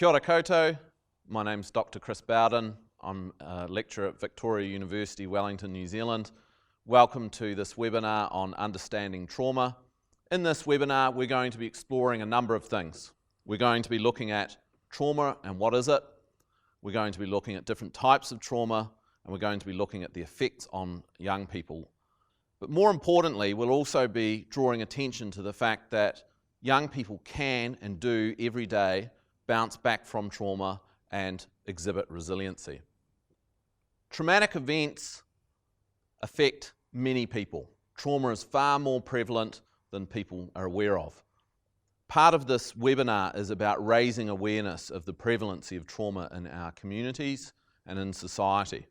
Kia ora koutou, my name's Dr Chris Bowden. I'm a lecturer at Victoria University, Wellington, New Zealand. Welcome to this webinar on understanding trauma. In this webinar, we're going to be exploring a number of things. We're going to be looking at trauma and what is it. We're going to be looking at different types of trauma, and we're going to be looking at the effects on young people. But more importantly, we'll also be drawing attention to the fact that young people can and do every day bounce back from trauma and exhibit resiliency. Traumatic events affect many people. Trauma is far more prevalent than people are aware of. Part of this webinar is about raising awareness of the prevalency of trauma in our communities and in society.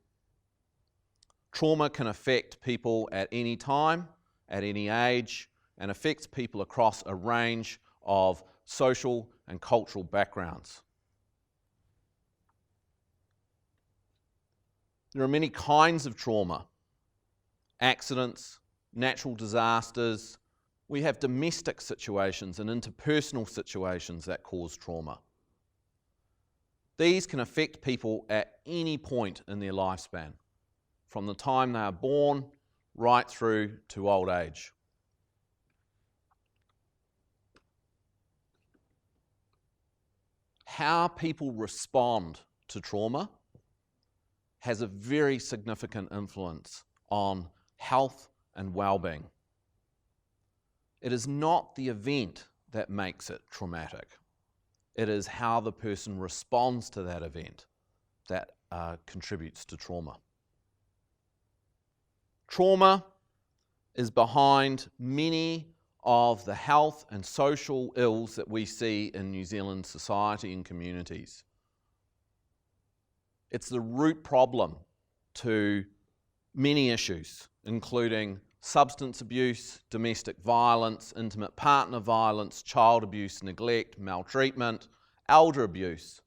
Trauma can affect people at any time, at any age, and affects people across a range of social and cultural backgrounds. There are many kinds of trauma: accidents, natural disasters. We have domestic situations and interpersonal situations that cause trauma. These can affect people at any point in their lifespan, from the time they are born right through to old age. How people respond to trauma has a very significant influence on health and well-being. It is not the event that makes it traumatic. It is how the person responds to that event that contributes to trauma. Trauma is behind many of the health and social ills that we see in New Zealand society and communities. It's the root problem to many issues, including substance abuse, domestic violence, intimate partner violence, child abuse, neglect, maltreatment, elder abuse.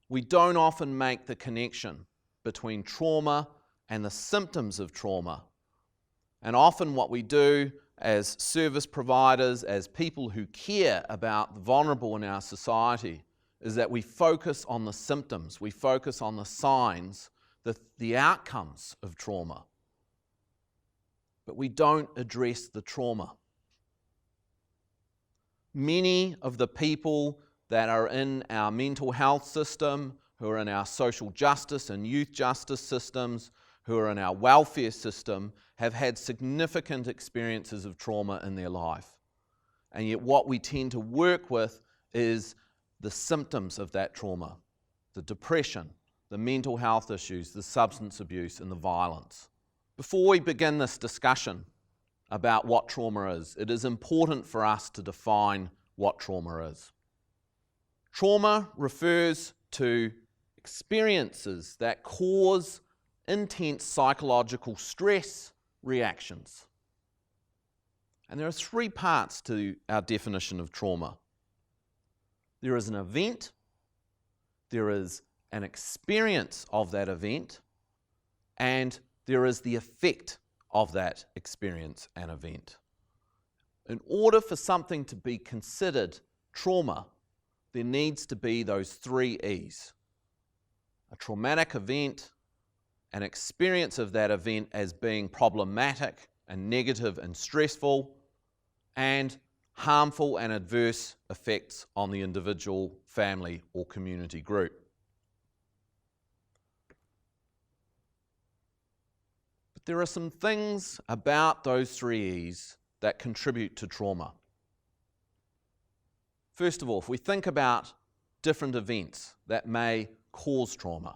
We don't often make the connection between trauma and the symptoms of trauma. And often what we do as service providers, as people who care about the vulnerable in our society, is that we focus on the symptoms, we focus on the signs, the outcomes of trauma. But we don't address the trauma. Many of the people that are in our mental health system, who are in our social justice and youth justice systems, who are in our welfare system, have had significant experiences of trauma in their life. And yet what we tend to work with is the symptoms of that trauma: the depression, the mental health issues, the substance abuse, and the violence. Before we begin this discussion about what trauma is, it is important for us to define what trauma is. Trauma refers to experiences that cause intense psychological stress reactions. And there are three parts to our definition of trauma. There is an event, there is an experience of that event, and there is the effect of that experience and event. In order for something to be considered trauma, there needs to be those three E's: a traumatic event, an experience of that event as being problematic and negative and stressful, and harmful and adverse effects on the individual, family, or community group. But there are some things about those three E's that contribute to trauma. First of all, if we think about different events that may cause trauma,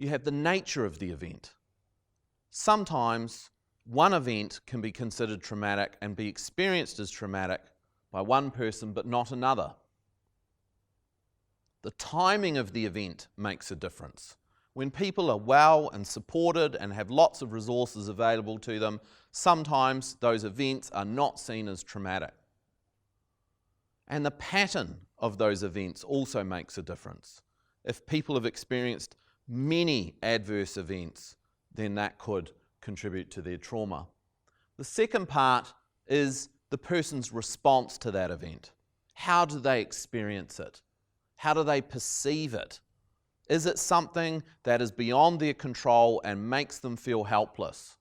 you have the nature of the event. Sometimes one event can be considered traumatic and be experienced as traumatic by one person but not another. The timing of the event makes a difference. When people are well and supported and have lots of resources available to them, sometimes those events are not seen as traumatic. And the pattern of those events also makes a difference. If people have experienced many adverse events, then that could contribute to their trauma. The second part is the person's response to that event. how do they experience it? How do they perceive it? Is it something that is beyond their control and makes them feel helpless?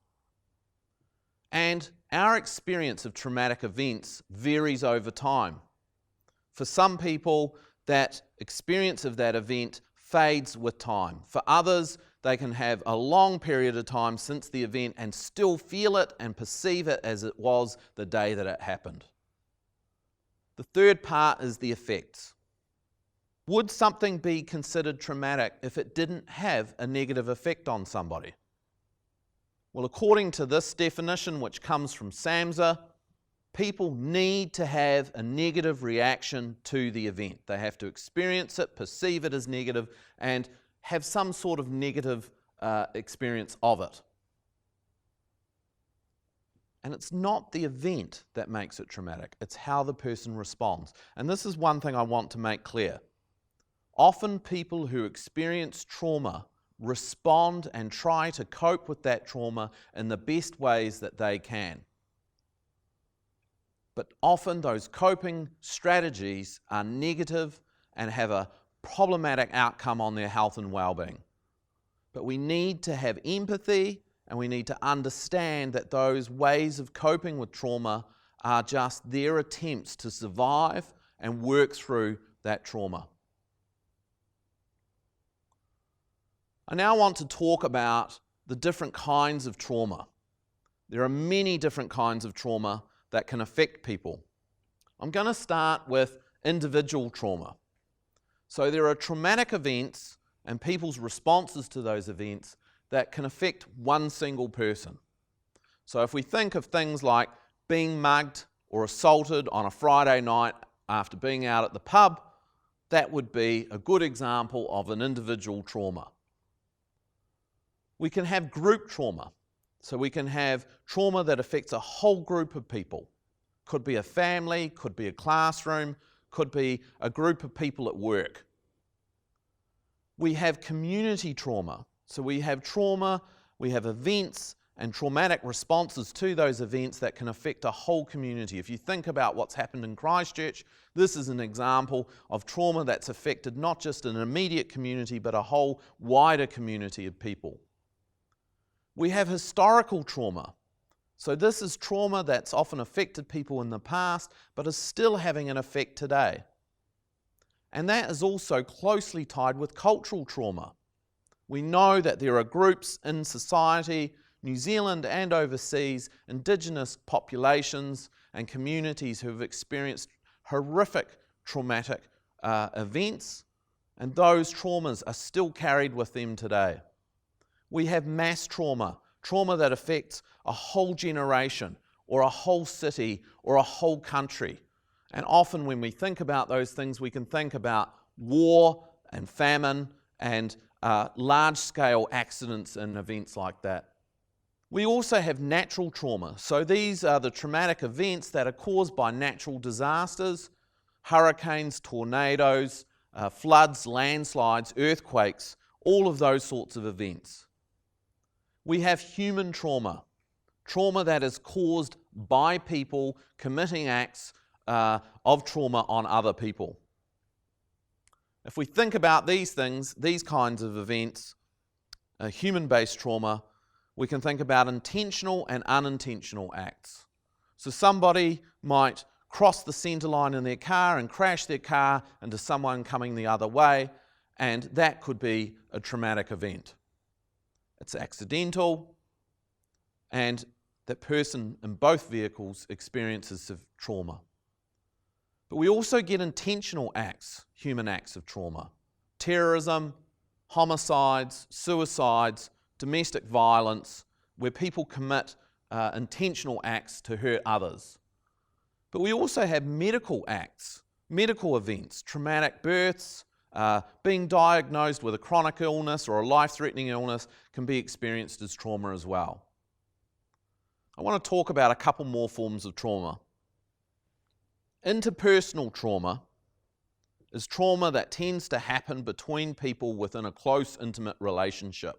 And our experience of traumatic events varies over time. For some people, that experience of that event fades with time. For others, they can have a long period of time since the event and still feel it and perceive it as it was the day that it happened. The third part is the effects. Would something be considered traumatic if it didn't have a negative effect on somebody? Well, according to this definition, which comes from SAMHSA, people need to have a negative reaction to the event. They have to experience it, perceive it as negative, and have some sort of negative experience of it. And it's not the event that makes it traumatic, it's how the person responds. And this is one thing I want to make clear. Often people who experience trauma respond and try to cope with that trauma in the best ways that they can. But often those coping strategies are negative and have a problematic outcome on their health and well-being. But we need to have empathy and we need to understand that those ways of coping with trauma are just their attempts to survive and work through that trauma. I now want to talk about the different kinds of trauma. There are many different kinds of trauma that can affect people. I'm going to start with individual trauma. So there are traumatic events and people's responses to those events that can affect one single person. So if we think of things like being mugged or assaulted on a Friday night after being out at the pub, that would be a good example of an individual trauma. We can have group trauma. So we can have trauma that affects a whole group of people. Could be a family, could be a classroom, could be a group of people at work. We have community trauma. So we have trauma, we have events and traumatic responses to those events that can affect a whole community. If you think about what's happened in Christchurch, this is an example of trauma that's affected not just an immediate community, but a whole wider community of people. We have historical trauma. So this is trauma that's often affected people in the past, but is still having an effect today. And that is also closely tied with cultural trauma. We know that there are groups in society, New Zealand and overseas, Indigenous populations and communities who have experienced horrific traumatic events, and those traumas are still carried with them today. We have mass trauma, trauma that affects a whole generation or a whole city or a whole country. And often when we think about those things, we can think about war and famine and large-scale accidents and events like that. We also have natural trauma. So these are the traumatic events that are caused by natural disasters, hurricanes, tornadoes, floods, landslides, earthquakes, all of those sorts of events. We have human trauma, trauma that is caused by people committing acts of trauma on other people. If we think about these things, these kinds of events, human-based trauma, we can think about intentional and unintentional acts. So somebody might cross the centre line in their car and crash their car into someone coming the other way, and that could be a traumatic event. It's accidental, and that person in both vehicles experiences of trauma. But we also get intentional acts, human acts of trauma. Terrorism, homicides, suicides, domestic violence, where people commit intentional acts to hurt others. But we also have medical acts, medical events, traumatic births, being diagnosed with a chronic illness or a life-threatening illness can be experienced as trauma as well. I want to talk about a couple more forms of trauma. Interpersonal trauma is trauma that tends to happen between people within a close, intimate relationship.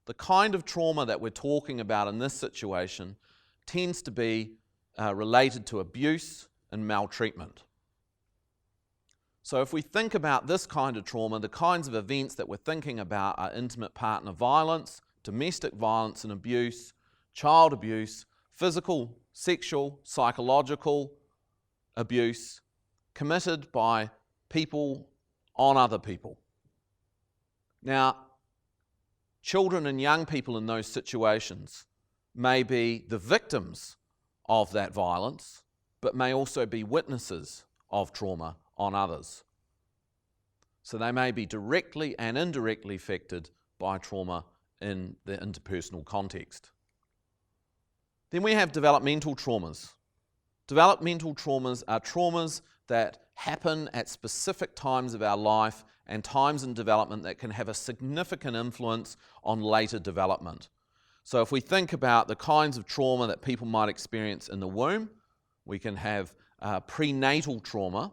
The kind of trauma that we're talking about in this situation tends to be related to abuse and maltreatment. So if we think about this kind of trauma, the kinds of events that we're thinking about are intimate partner violence, domestic violence and abuse, child abuse, physical, sexual, psychological abuse committed by people on other people. Now, children and young people in those situations may be the victims of that violence, but may also be witnesses of trauma on others. So they may be directly and indirectly affected by trauma in the interpersonal context. Then we have developmental traumas. Developmental traumas are traumas that happen at specific times of our life and times in development that can have a significant influence on later development. So if we think about the kinds of trauma that people might experience in the womb, we can have prenatal trauma.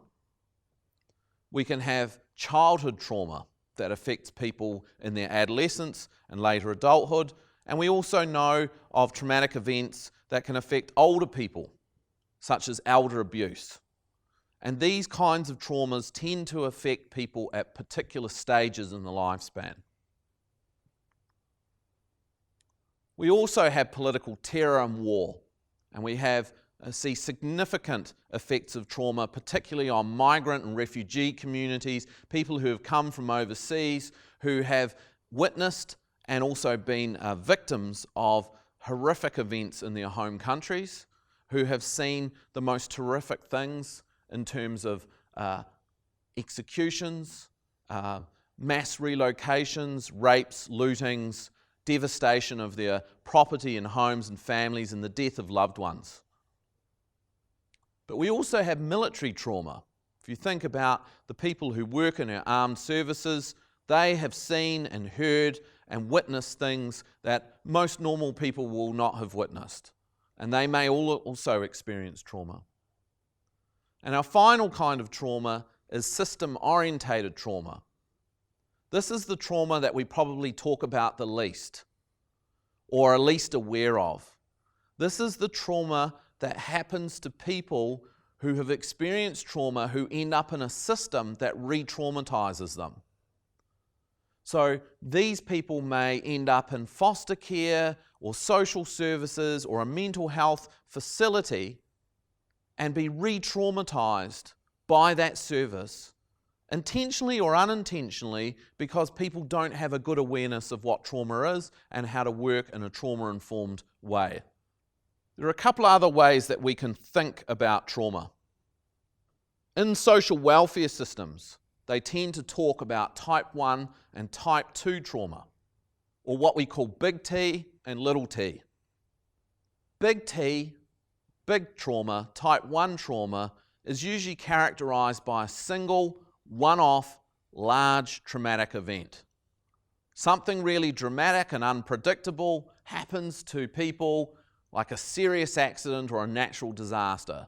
We can have childhood trauma that affects people in their adolescence and later adulthood. And we also know of traumatic events that can affect older people, such as elder abuse. And these kinds of traumas tend to affect people at particular stages in the lifespan. We also have political terror and war, and we see significant effects of trauma, particularly on migrant and refugee communities, people who have come from overseas, who have witnessed and also been victims of horrific events in their home countries, who have seen the most horrific things in terms of executions, mass relocations, rapes, lootings, devastation of their property and homes and families, and the death of loved ones. But we also have military trauma. If you think about the people who work in our armed services, they have seen and heard and witnessed things that most normal people will not have witnessed. And they may also experience trauma. And our final kind of trauma is system-orientated trauma. This is the trauma that we probably talk about the least, or are least aware of. This is the trauma that happens to people who have experienced trauma, who end up in a system that re-traumatizes them. So these people may end up in foster care or social services or a mental health facility and be re-traumatized by that service, intentionally or unintentionally, because people don't have a good awareness of what trauma is and how to work in a trauma-informed way. There are a couple other ways that we can think about trauma. In social welfare systems, they tend to talk about type 1 and type 2 trauma, or what we call big T and little t. Big T, big trauma, type 1 trauma, is usually characterized by a single, one-off, large traumatic event. Something really dramatic and unpredictable happens to people, like a serious accident or a natural disaster.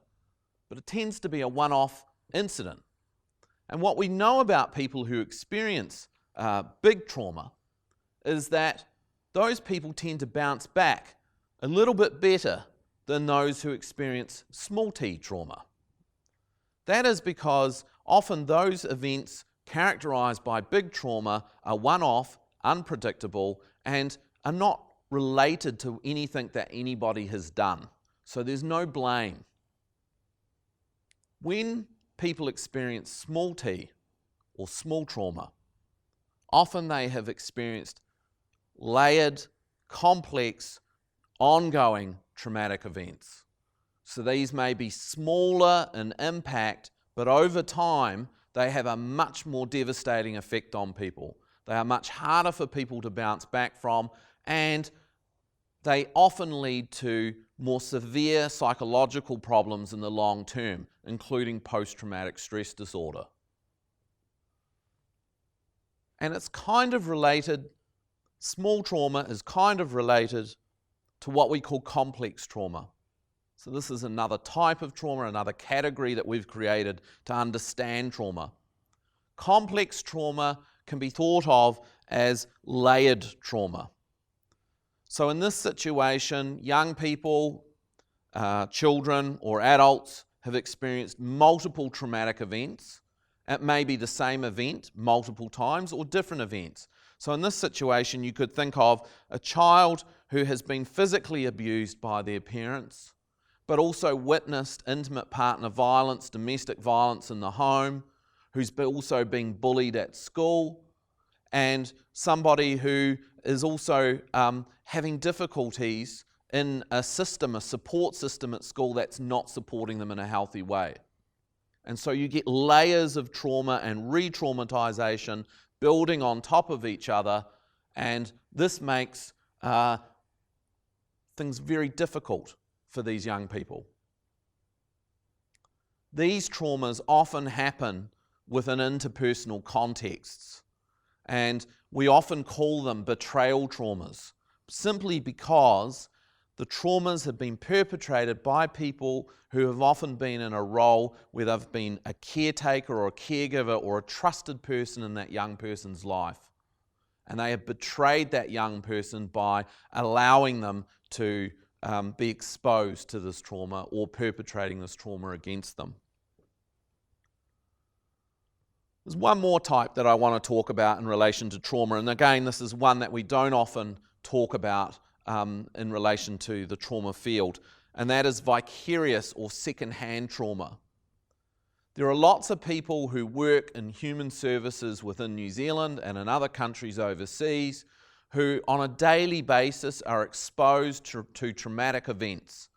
But it tends to be a one-off incident. And what we know about people who experience big trauma is that those people tend to bounce back a little bit better than those who experience small t trauma. That is because often those events characterized by big trauma are one-off, unpredictable, and are not related to anything that anybody has done. So there's no blame. When people experience small t or small trauma, often they have experienced layered, complex, ongoing traumatic events. So these may be smaller in impact, but over time they have a much more devastating effect on people. They are much harder for people to bounce back from, and they often lead to more severe psychological problems in the long term, including post-traumatic stress disorder. And it's kind of related, small trauma is kind of related to what we call complex trauma. So this is another type of trauma, another category that we've created to understand trauma. Complex trauma can be thought of as layered trauma. So in this situation, young people, children or adults have experienced multiple traumatic events, It may be the same event multiple times or different events. So in this situation, you could think of a child who has been physically abused by their parents, but also witnessed intimate partner violence, domestic violence in the home, who's also being bullied at school, and somebody who is also having difficulties in a system, a support system at school that's not supporting them in a healthy way. And so you get layers of trauma and re-traumatization building on top of each other, and this makes things very difficult for these young people. These traumas often happen within interpersonal contexts, and we often call them betrayal traumas, simply because the traumas have been perpetrated by people who have often been in a role where they've been a caretaker or a caregiver or a trusted person in that young person's life. And they have betrayed that young person by allowing them to be exposed to this trauma or perpetrating this trauma against them. There's one more type that I want to talk about in relation to trauma, and again, this is one that we don't often talk about in relation to the trauma field, and that is vicarious or second-hand trauma. There are lots of people who work in human services within New Zealand and in other countries overseas who on a daily basis are exposed to traumatic events.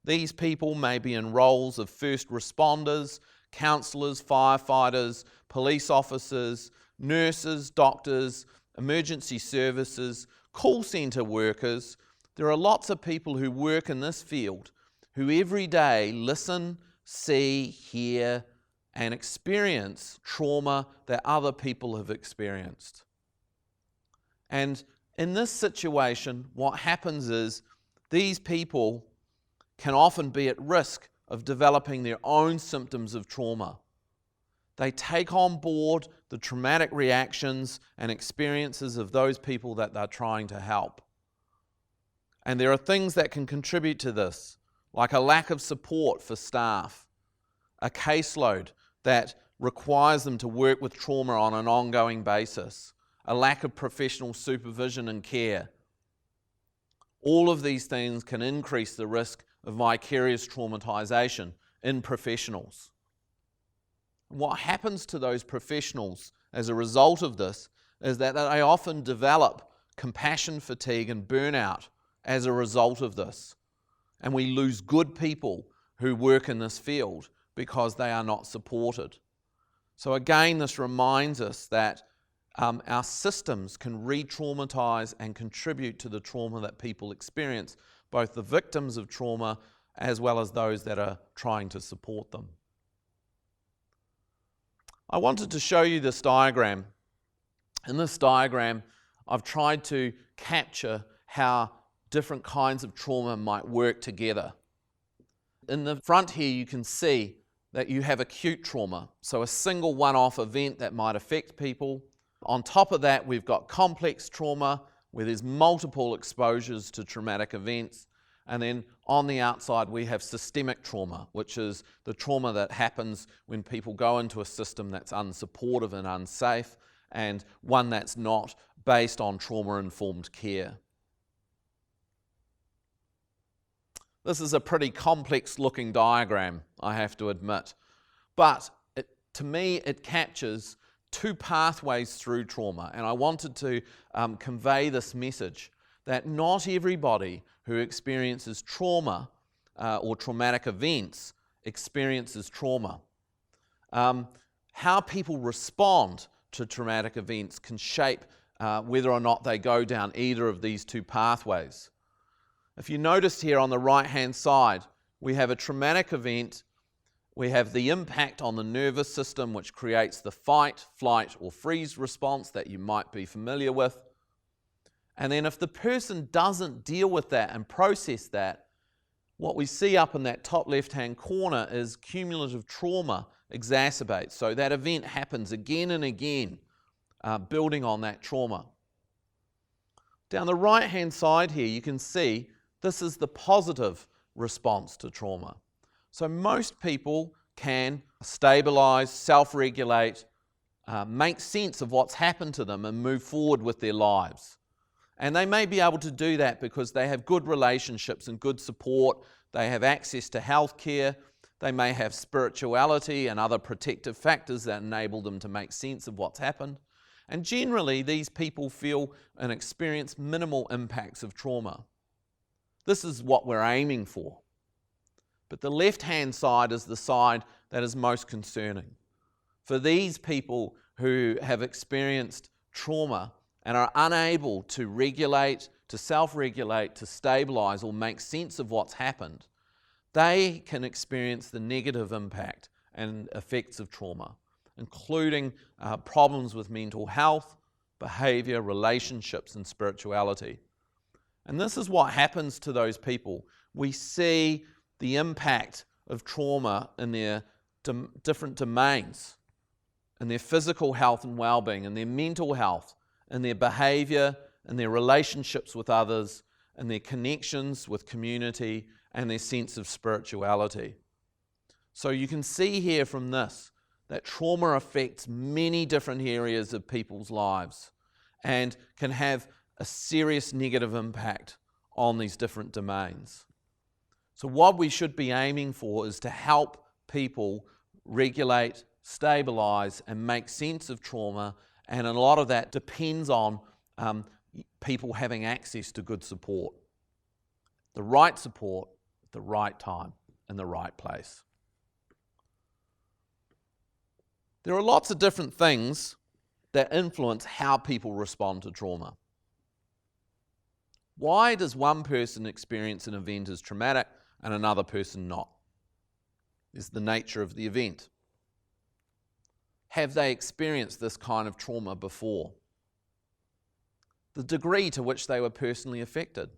These people may be in roles of first responders, counsellors, firefighters, police officers, nurses, doctors, emergency services, call centre workers. There are lots of people who work in this field who every day listen, see, hear, and experience trauma that other people have experienced. And in this situation, what happens is these people can often be at risk of developing their own symptoms of trauma. They take on board the traumatic reactions and experiences of those people that they're trying to help. And there are things that can contribute to this, like a lack of support for staff, a caseload that requires them to work with trauma on an ongoing basis, a lack of professional supervision and care. All of these things can increase the risk of vicarious traumatization in professionals. What happens to those professionals as a result of this is that they often develop compassion fatigue and burnout as a result of this. And we lose good people who work in this field because they are not supported. So again, this reminds us that our systems can re-traumatize and contribute to the trauma that people experience, both the victims of trauma as well as those that are trying to support them. I wanted to show you this diagram. In this diagram, I've tried to capture how different kinds of trauma might work together. In the front here, you can see that you have acute trauma, so a single one-off event that might affect people. On top of that, we've got complex trauma, where there's multiple exposures to traumatic events. And then on the outside, we have systemic trauma, which is the trauma that happens when people go into a system that's unsupportive and unsafe, and one that's not based on trauma-informed care. This is a pretty complex-looking diagram, I have to admit. But to me, it captures two pathways through trauma, and I wanted to convey this message that not everybody who experiences trauma or traumatic events experiences trauma. How people respond to traumatic events can shape whether or not they go down either of these two pathways. If you notice here on the right-hand side, we have a traumatic event. We have the impact on the nervous system, which creates the fight, flight, or freeze response that you might be familiar with. And then if the person doesn't deal with that and process that, what we see up in that top left-hand corner is cumulative trauma exacerbates. So that event happens again and again, building on that trauma. Down the right-hand side here, you can see this is the positive response to trauma. So most people can stabilize, self-regulate, make sense of what's happened to them and move forward with their lives. And they may be able to do that because they have good relationships and good support. They have access to healthcare. They may have spirituality and other protective factors that enable them to make sense of what's happened. And generally, these people feel and experience minimal impacts of trauma. This is what we're aiming for. But the left-hand side is the side that is most concerning. For these people who have experienced trauma and are unable to regulate, to self-regulate, to stabilize or make sense of what's happened, they can experience the negative impact and effects of trauma, including problems with mental health, behavior, relationships, and spirituality. And this is what happens to those people. We see the impact of trauma in their different domains, in their physical health and well-being, in their mental health, in their behavior, in their relationships with others, in their connections with community, and their sense of spirituality. So you can see here from this that trauma affects many different areas of people's lives and can have a serious negative impact on these different domains. So what we should be aiming for is to help people regulate, stabilize, and make sense of trauma, and a lot of that depends on people having access to good support. The right support at the right time in the right place. There are lots of different things that influence how people respond to trauma. Why does one person experience an event as traumatic and another person not? Is the nature of the event. Have they experienced this kind of trauma before? The degree to which they were personally affected.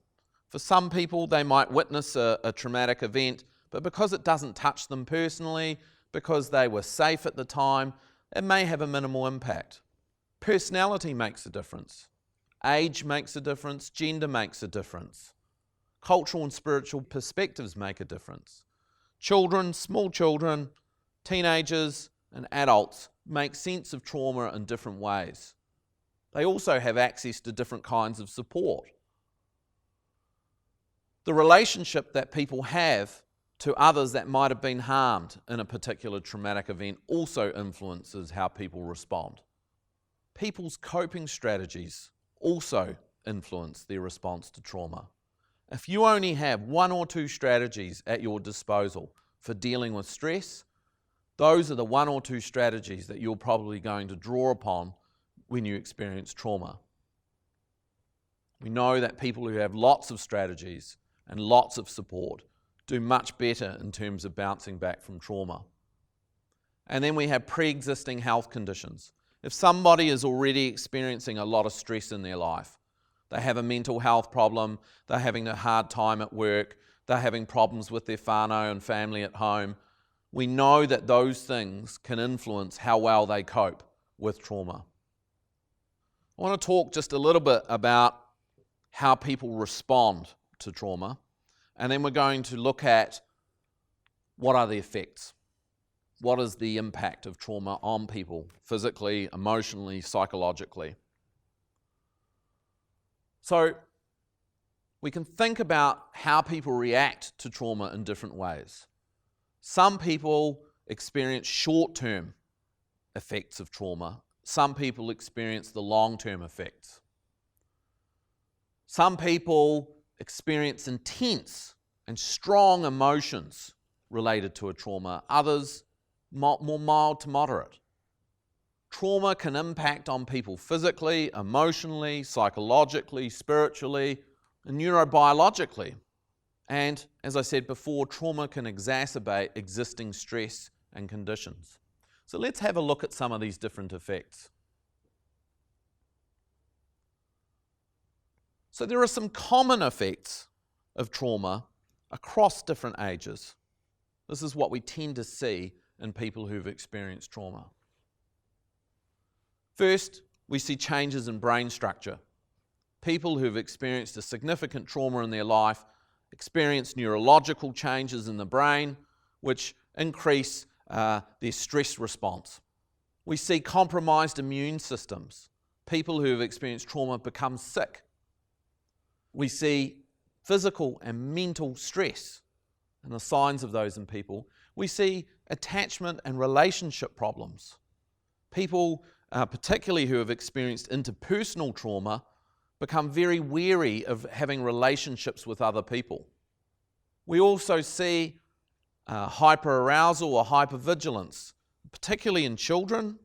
For some people, they might witness a traumatic event, but because it doesn't touch them personally, because they were safe at the time, it may have a minimal impact. Personality makes a difference. Age makes a difference. Gender makes a difference. Cultural and spiritual perspectives make a difference. Children, small children, teenagers, and adults make sense of trauma in different ways. They also have access to different kinds of support. The relationship that people have to others that might have been harmed in a particular traumatic event also influences how people respond. People's coping strategies also influence their response to trauma. If you only have one or two strategies at your disposal for dealing with stress, those are the one or two strategies that you're probably going to draw upon when you experience trauma. We know that people who have lots of strategies and lots of support do much better in terms of bouncing back from trauma. And then we have pre-existing health conditions. If somebody is already experiencing a lot of stress in their life, they have a mental health problem, they're having a hard time at work, they're having problems with their whānau and family at home, we know that those things can influence how well they cope with trauma. I want to talk just a little bit about how people respond to trauma, and then we're going to look at what are the effects. What is the impact of trauma on people, physically, emotionally, psychologically? So we can think about how people react to trauma in different ways. Some people experience short-term effects of trauma. Some people experience the long-term effects. Some people experience intense and strong emotions related to a trauma. Others more mild to moderate. Trauma can impact on people physically, emotionally, psychologically, spiritually, and neurobiologically. And as I said before, trauma can exacerbate existing stress and conditions. So let's have a look at some of these different effects. So there are some common effects of trauma across different ages. This is what we tend to see in people who've experienced trauma. First, we see changes in brain structure. People who've experienced a significant trauma in their life experience neurological changes in the brain, which increase their stress response. We see compromised immune systems. People who have experienced trauma become sick. We see physical and mental stress and the signs of those in people. We see attachment and relationship problems. People, particularly who have experienced interpersonal trauma, become very wary of having relationships with other people. We also see hyperarousal or hypervigilance, particularly in children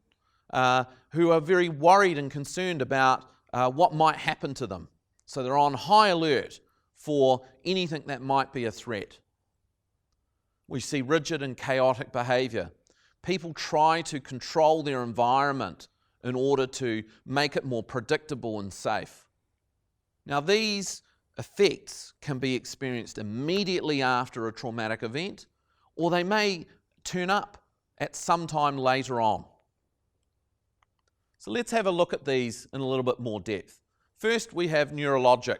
who are very worried and concerned about what might happen to them. So they're on high alert for anything that might be a threat. We see rigid and chaotic behaviour. People try to control their environment in order to make it more predictable and safe. Now, these effects can be experienced immediately after a traumatic event, or they may turn up at some time later on. So let's have a look at these in a little bit more depth. First, we have neurologic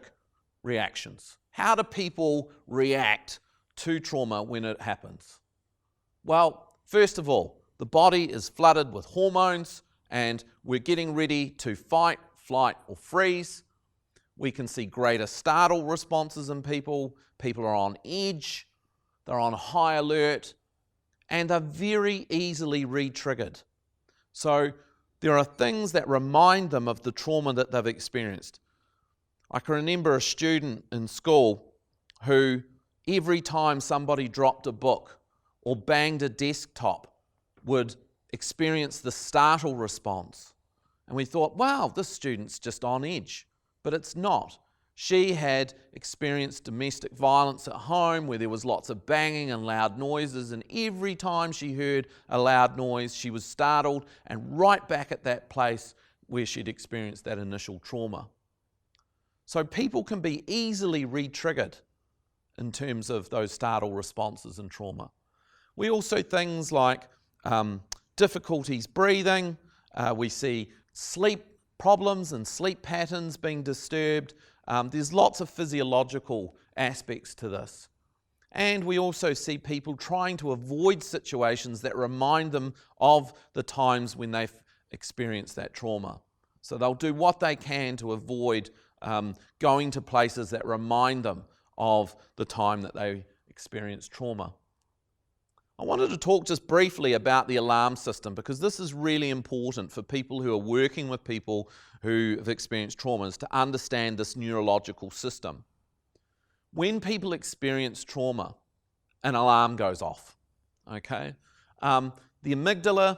reactions. How do people react to trauma when it happens? Well, first of all, the body is flooded with hormones and we're getting ready to fight, flight, or freeze. We can see greater startle responses in people. People are on edge, they're on high alert, and they're very easily re-triggered. So there are things that remind them of the trauma that they've experienced. I can remember a student in school who, every time somebody dropped a book or banged a desktop, would experience the startle response. And we thought, wow, this student's just on edge. But it's not. She had experienced domestic violence at home where there was lots of banging and loud noises, and every time she heard a loud noise, she was startled and right back at that place where she'd experienced that initial trauma. So people can be easily re-triggered in terms of those startle responses and trauma. We also things like difficulties breathing. We see sleep problems and sleep patterns being disturbed. There's lots of physiological aspects to this. And we also see people trying to avoid situations that remind them of the times when they've experienced that trauma. So they'll do what they can to avoid going to places that remind them of the time that they experienced trauma. I wanted to talk just briefly about the alarm system because this is really important for people who are working with people who have experienced traumas to understand this neurological system. When people experience trauma, an alarm goes off. Okay? The amygdala,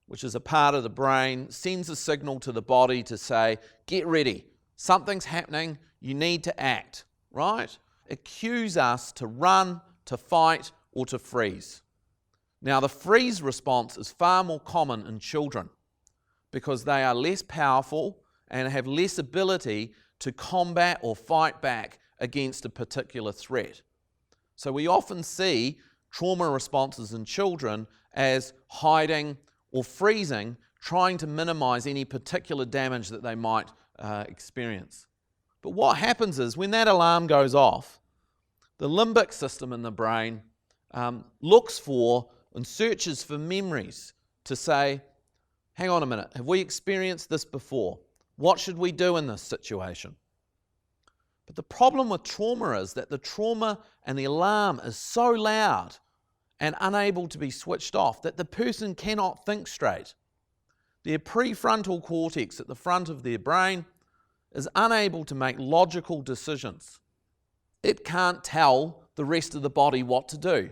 which is a part of the brain, sends a signal to the body to say, get ready, something's happening, you need to act, right? It cues us to run, to fight, or to freeze. Now, the freeze response is far more common in children because they are less powerful and have less ability to combat or fight back against a particular threat. So we often see trauma responses in children as hiding or freezing, trying to minimize any particular damage that they might experience. But what happens is when that alarm goes off, the limbic system in the brain looks for and searches for memories to say, hang on a minute, have we experienced this before? What should we do in this situation? But the problem with trauma is that the trauma and the alarm is so loud and unable to be switched off that the person cannot think straight. Their prefrontal cortex at the front of their brain is unable to make logical decisions. It can't tell the rest of the body what to do.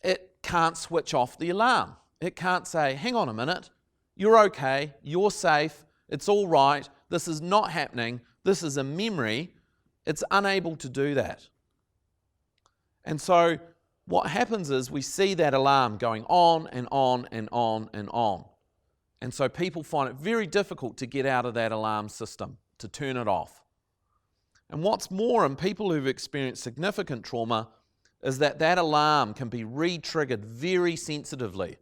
It can't switch off the alarm. It can't say, hang on a minute, you're okay, you're safe, it's all right, this is not happening, this is a memory. It's unable to do that. And so what happens is we see that alarm going on and on and on and on. And so people find it very difficult to get out of that alarm system, to turn it off. And what's more, in people who've experienced significant trauma, is that that alarm can be re-triggered very sensitively.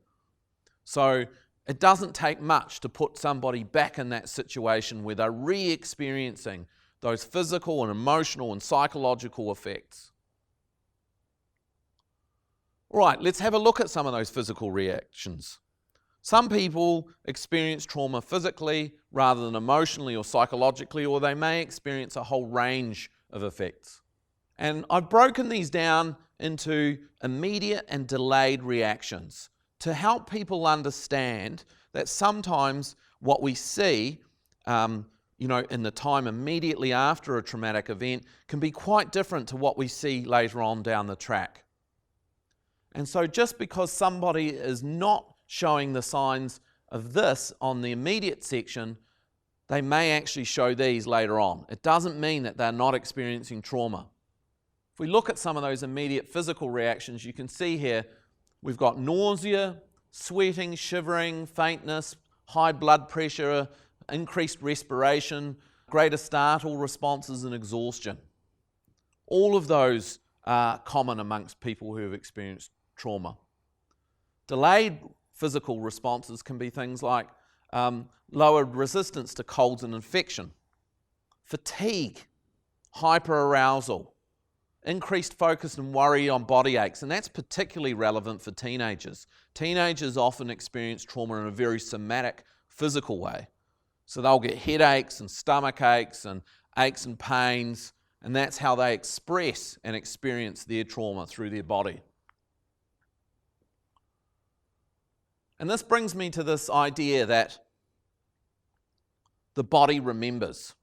So it doesn't take much to put somebody back in that situation where they're re-experiencing those physical and emotional and psychological effects. All right, let's have a look at some of those physical reactions. Some people experience trauma physically rather than emotionally or psychologically, or they may experience a whole range of effects. And I've broken these down into immediate and delayed reactions to help people understand that sometimes what we see, in the time immediately after a traumatic event can be quite different to what we see later on down the track. And so just because somebody is not showing the signs of this on the immediate section, they may actually show these later on. It doesn't mean that they're not experiencing trauma. If we look at some of those immediate physical reactions, you can see here we've got nausea, sweating, shivering, faintness, high blood pressure, increased respiration, greater startle responses, and exhaustion. All of those are common amongst people who have experienced trauma. Delayed physical responses can be things like lowered resistance to colds and infection, fatigue, hyperarousal, increased focus and worry on body aches, and that's particularly relevant for teenagers. Teenagers often experience trauma in a very somatic, physical way. So they'll get headaches and stomach aches and aches and pains, and that's how they express and experience their trauma through their body. And this brings me to this idea that the body remembers.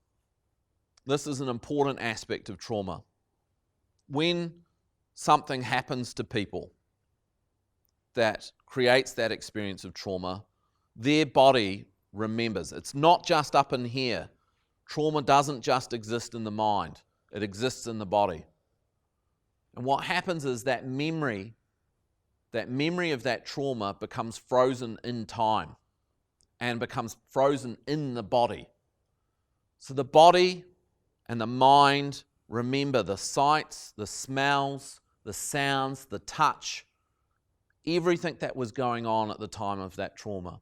This is an important aspect of trauma. When something happens to people that creates that experience of trauma, their body remembers. It's not just up in here. Trauma doesn't just exist in the mind. It exists in the body. And what happens is that memory of that trauma becomes frozen in time and becomes frozen in the body. So the body and the mind remember the sights, the smells, the sounds, the touch, everything that was going on at the time of that trauma.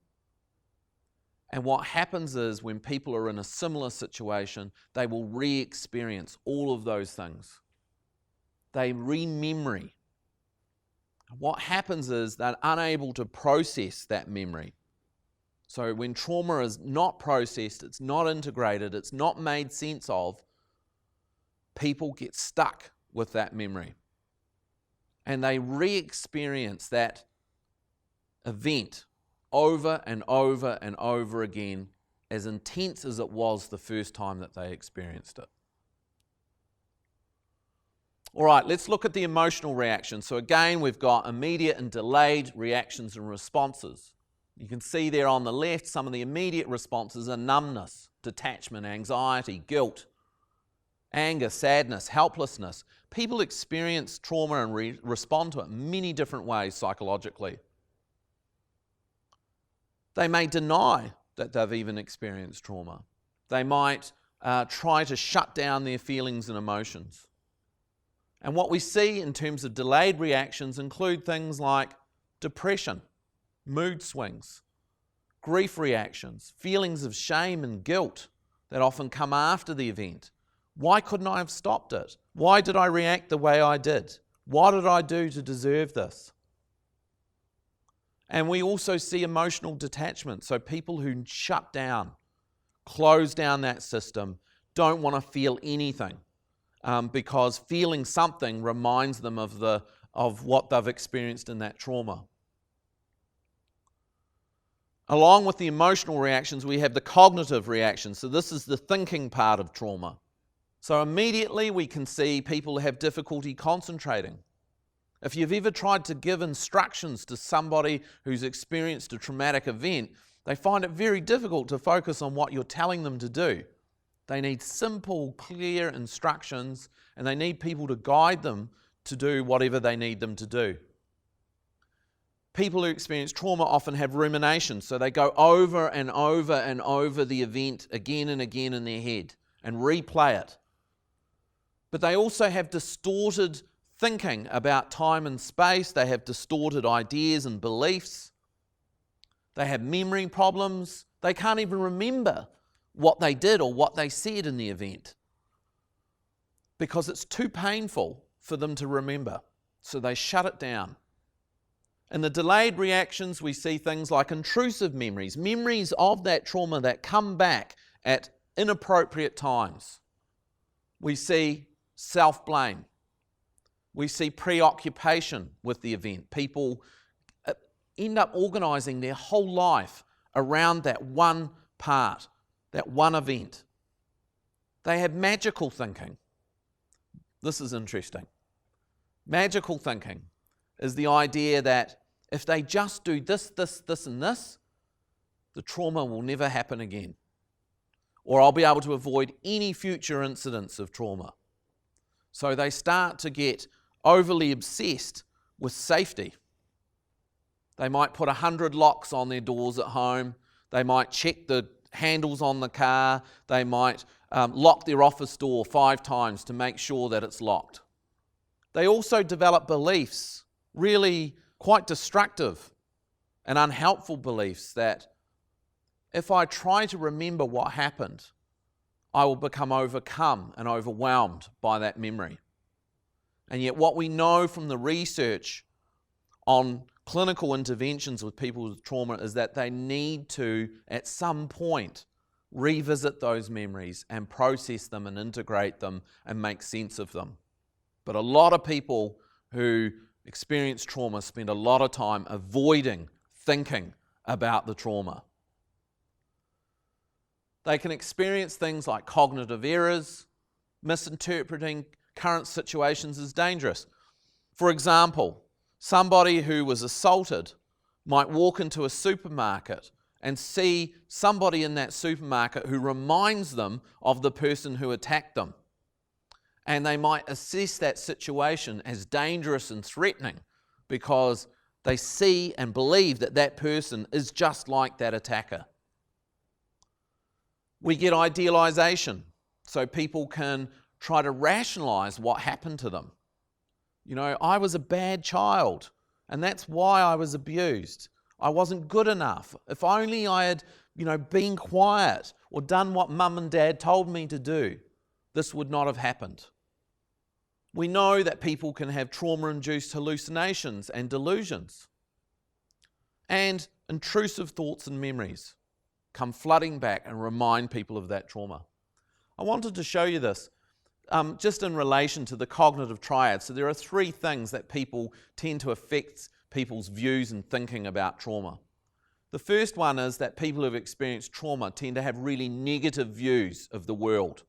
And what happens is when people are in a similar situation, they will re-experience all of those things. They re-memory. What happens is they're unable to process that memory. So when trauma is not processed, it's not integrated, it's not made sense of, people get stuck with that memory. And they re-experience that event over and over and over again, as intense as it was the first time that they experienced it. All right, let's look at the emotional reaction. So again, we've got immediate and delayed reactions and responses. You can see there on the left, some of the immediate responses are numbness, detachment, anxiety, guilt, anger, sadness, helplessness. People experience trauma and respond to it in many different ways psychologically. They may deny that they've even experienced trauma. They might try to shut down their feelings and emotions. And what we see in terms of delayed reactions include things like depression, mood swings, grief reactions, feelings of shame and guilt that often come after the event. Why couldn't I have stopped it? Why did I react the way I did? What did I do to deserve this? And we also see emotional detachment. So people who shut down, close down that system, don't want to feel anything because feeling something reminds them of what they've experienced in that trauma. Along with the emotional reactions, we have the cognitive reactions. So this is the thinking part of trauma. So immediately we can see people have difficulty concentrating. If you've ever tried to give instructions to somebody who's experienced a traumatic event, they find it very difficult to focus on what you're telling them to do. They need simple, clear instructions, and they need people to guide them to do whatever they need them to do. People who experience trauma often have ruminations, so they go over and over and over the event again and again in their head and replay it. But they also have distorted thinking about time and space. They have distorted ideas and beliefs. They have memory problems. They can't even remember what they did or what they said in the event because it's too painful for them to remember. So they shut it down. In the delayed reactions, we see things like intrusive memories, memories of that trauma that come back at inappropriate times. We see self-blame. We see preoccupation with the event. People end up organising their whole life around that one part, that one event. They have magical thinking. This is interesting. Magical thinking is the idea that if they just do this, this, and this, the trauma will never happen again. Or I'll be able to avoid any future incidents of trauma. So they start to get overly obsessed with safety. They might put 100 locks on their doors at home. They might check the handles on the car. They might lock their office door 5 times to make sure that it's locked. They also develop beliefs, really quite destructive and unhelpful beliefs, that if I try to remember what happened, I will become overcome and overwhelmed by that memory. And yet what we know from the research on clinical interventions with people with trauma is that they need to, at some point, revisit those memories and process them and integrate them and make sense of them. But a lot of people who experience trauma spend a lot of time avoiding thinking about the trauma. They can experience things like cognitive errors, misinterpreting current situations as dangerous. For example, somebody who was assaulted might walk into a supermarket and see somebody in that supermarket who reminds them of the person who attacked them. And they might assess that situation as dangerous and threatening because they see and believe that that person is just like that attacker. We get idealization, so people can try to rationalize what happened to them. You know, I was a bad child, and that's why I was abused. I wasn't good enough. If only I had, been quiet or done what mum and dad told me to do, this would not have happened. We know that people can have trauma-induced hallucinations and delusions. And intrusive thoughts and memories come flooding back and remind people of that trauma. I wanted to show you this just in relation to the cognitive triad. So there are 3 things that people tend to affect people's views and thinking about trauma. The first one is that people who have experienced trauma tend to have really negative views of the world.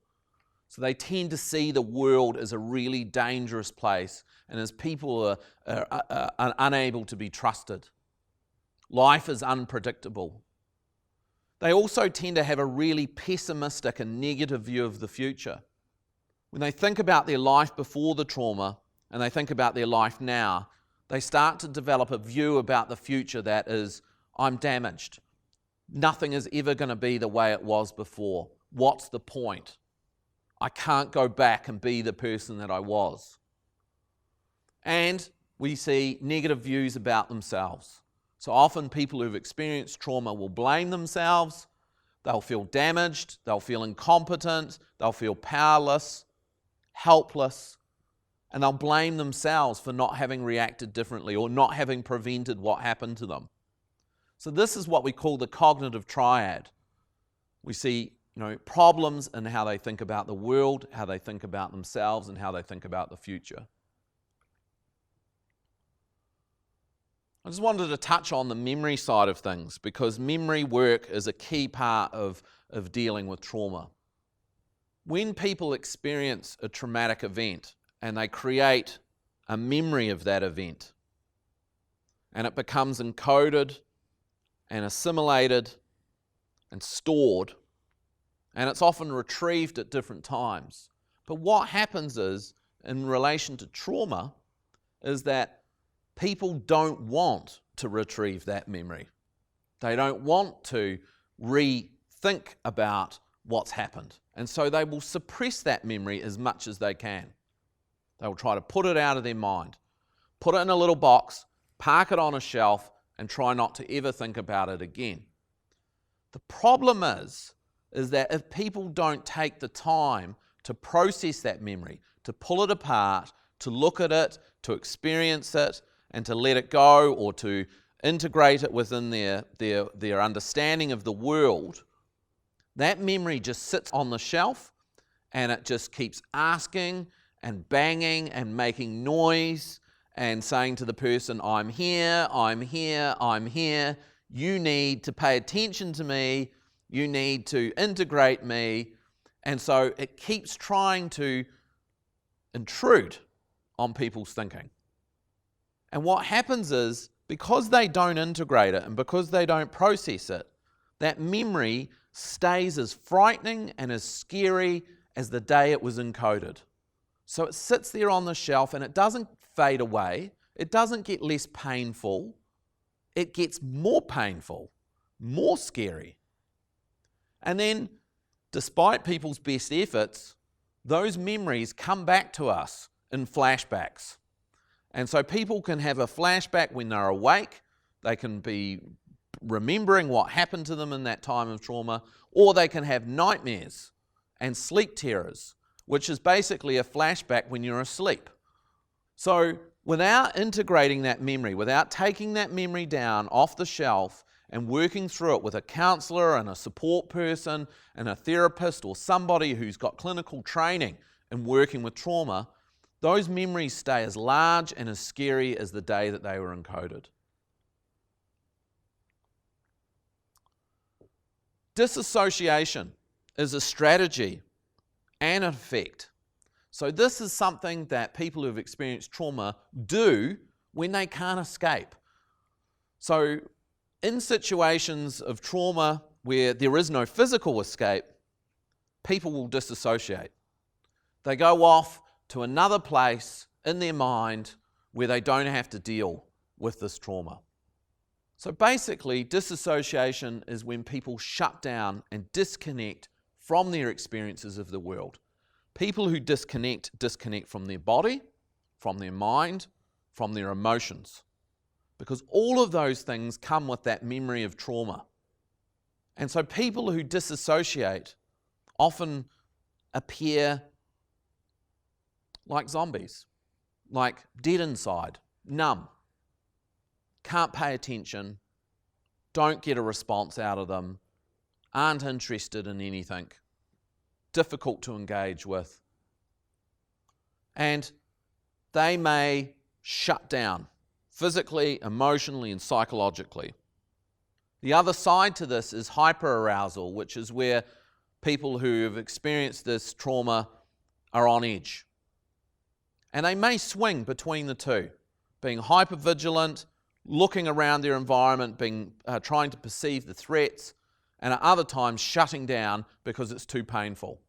So they tend to see the world as a really dangerous place and as people are unable to be trusted. Life is unpredictable. They also tend to have a really pessimistic and negative view of the future. When they think about their life before the trauma and they think about their life now, they start to develop a view about the future that is, I'm damaged. Nothing is ever going to be the way it was before. What's the point? I can't go back and be the person that I was. And we see negative views about themselves. So often people who've experienced trauma will blame themselves, they'll feel damaged, they'll feel incompetent, they'll feel powerless, helpless, and they'll blame themselves for not having reacted differently or not having prevented what happened to them. So this is what we call the cognitive triad. We see problems in how they think about the world, how they think about themselves, and how they think about the future. I just wanted to touch on the memory side of things because memory work is a key part of dealing with trauma. When people experience a traumatic event and they create a memory of that event and it becomes encoded and assimilated and stored, and it's often retrieved at different times. But what happens is, in relation to trauma, is that people don't want to retrieve that memory. They don't want to rethink about what's happened. And so they will suppress that memory as much as they can. They will try to put it out of their mind, put it in a little box, park it on a shelf, and try not to ever think about it again. The problem is that if people don't take the time to process that memory, to pull it apart, to look at it, to experience it, and to let it go or to integrate it within their understanding of the world, that memory just sits on the shelf and it just keeps asking and banging and making noise and saying to the person, I'm here, I'm here, I'm here. You need to pay attention to me. You need to integrate me. And so it keeps trying to intrude on people's thinking. And what happens is, because they don't integrate it and because they don't process it, that memory stays as frightening and as scary as the day it was encoded. So it sits there on the shelf and it doesn't fade away. It doesn't get less painful. It gets more painful, more scary. And then, despite people's best efforts, those memories come back to us in flashbacks. And so people can have a flashback when they're awake. They can be remembering what happened to them in that time of trauma, or they can have nightmares and sleep terrors, which is basically a flashback when you're asleep. So without integrating that memory, without taking that memory down off the shelf and working through it with a counselor and a support person and a therapist or somebody who's got clinical training in working with trauma, those memories stay as large and as scary as the day that they were encoded. Dissociation is a strategy and an effect. So this is something that people who have experienced trauma do when they can't escape. So in situations of trauma where there is no physical escape, people will dissociate. They go off to another place in their mind where they don't have to deal with this trauma. So basically, dissociation is when people shut down and disconnect from their experiences of the world. People who disconnect from their body, from their mind, from their emotions. Because all of those things come with that memory of trauma. And so people who disassociate often appear like zombies, like dead inside, numb, can't pay attention, don't get a response out of them, aren't interested in anything, difficult to engage with. And they may shut down physically, emotionally, and psychologically. The other side to this is hyperarousal, which is where people who have experienced this trauma are on edge. And they may swing between the two, being hypervigilant, looking around their environment, trying to perceive the threats, and at other times shutting down because it's too painful.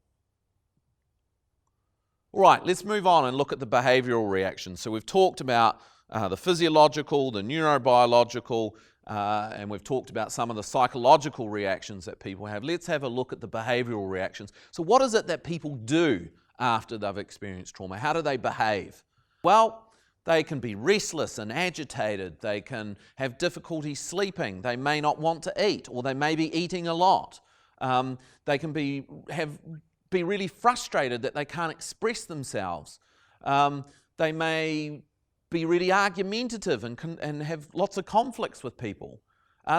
All right, let's move on and look at the behavioural reactions. So we've talked about the physiological, the neurobiological, and we've talked about some of the psychological reactions that people have. Let's have a look at the behavioural reactions. So what is it that people do after they've experienced trauma? How do they behave? Well, they can be restless and agitated. They can have difficulty sleeping. They may not want to eat, or they may be eating a lot. They can be really frustrated that they can't express themselves. They may be really argumentative and have lots of conflicts with people.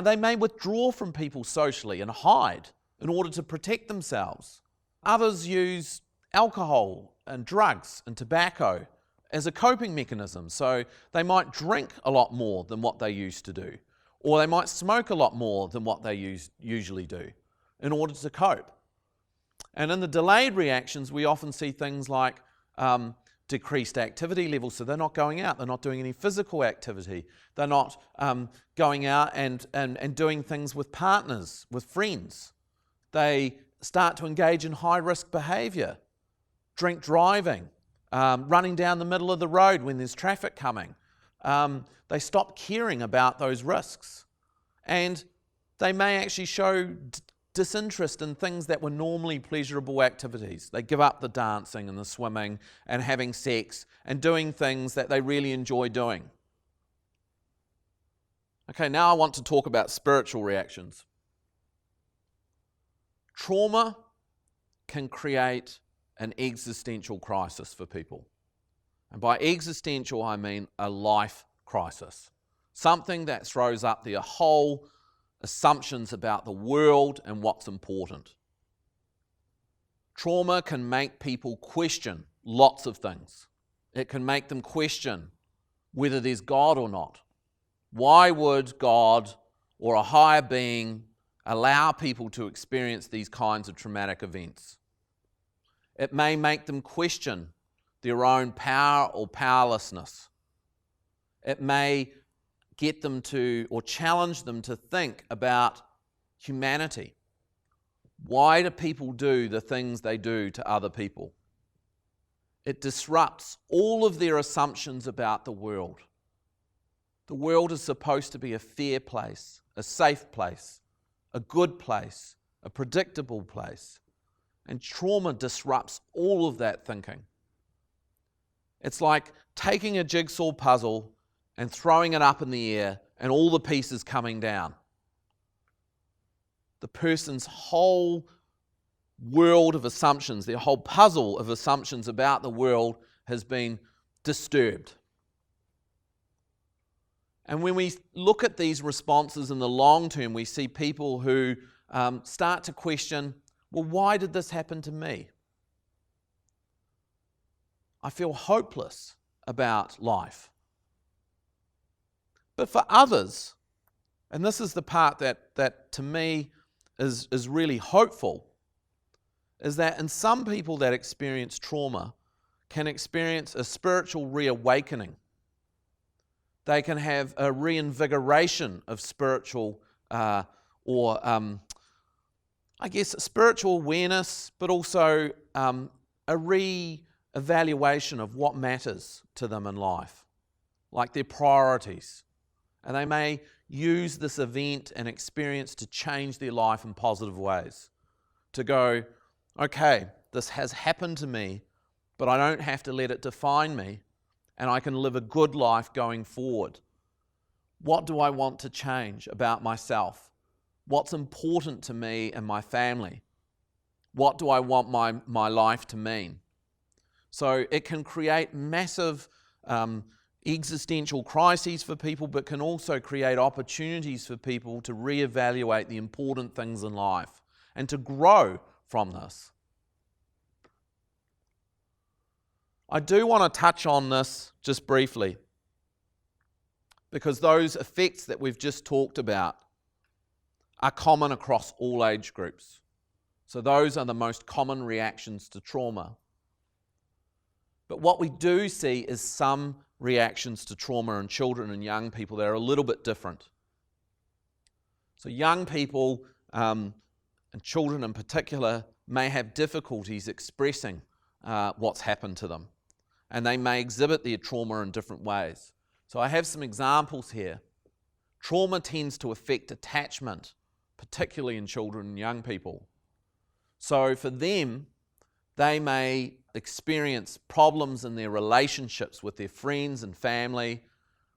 They may withdraw from people socially and hide in order to protect themselves. Others use alcohol and drugs and tobacco as a coping mechanism. So they might drink a lot more than what they used to do, or they might smoke a lot more than what they usually do in order to cope. And in the delayed reactions, we often see things like decreased activity levels. So they're not going out, they're not doing any physical activity, they're not going out and doing things with partners, with friends. They start to engage in high-risk behaviour, drink driving, running down the middle of the road when there's traffic coming. They stop caring about those risks. And they may actually show disinterest in things that were normally pleasurable activities. They give up the dancing and the swimming and having sex and doing things that they really enjoy doing. Okay, now I want to talk about spiritual reactions. Trauma can create an existential crisis for people. And by existential, I mean a life crisis, something that throws up their whole assumptions about the world and what's important. Trauma can make people question lots of things. It can make them question whether there's God or not. Why would God or a higher being allow people to experience these kinds of traumatic events? It may make them question their own power or powerlessness. It may get them to, or challenge them to think about humanity. Why do people do the things they do to other people? It disrupts all of their assumptions about the world. The world is supposed to be a fair place, a safe place, a good place, a predictable place. And trauma disrupts all of that thinking. It's like taking a jigsaw puzzle and throwing it up in the air and all the pieces coming down. The person's whole world of assumptions, their whole puzzle of assumptions about the world has been disturbed. And when we look at these responses in the long term, we see people who start to question, well, why did this happen to me? I feel hopeless about life. But for others, and this is the part that to me is really hopeful, is that in some people that experience trauma can experience a spiritual reawakening. They can have a reinvigoration of spiritual spiritual awareness, but also a re-evaluation of what matters to them in life, like their priorities. And they may use this event and experience to change their life in positive ways. To go, okay, this has happened to me, but I don't have to let it define me, and I can live a good life going forward. What do I want to change about myself? What's important to me and my family? What do I want my life to mean? So it can create massive existential crises for people, but can also create opportunities for people to reevaluate the important things in life and to grow from this. I do want to touch on this just briefly, because those effects that we've just talked about are common across all age groups. So those are the most common reactions to trauma. But what we do see is some reactions to trauma in children and young people that are a little bit different. So young people, and children in particular, may have difficulties expressing what's happened to them. And they may exhibit their trauma in different ways. So I have some examples here. Trauma tends to affect attachment, particularly in children and young people. So for them, they may experience problems in their relationships with their friends and family,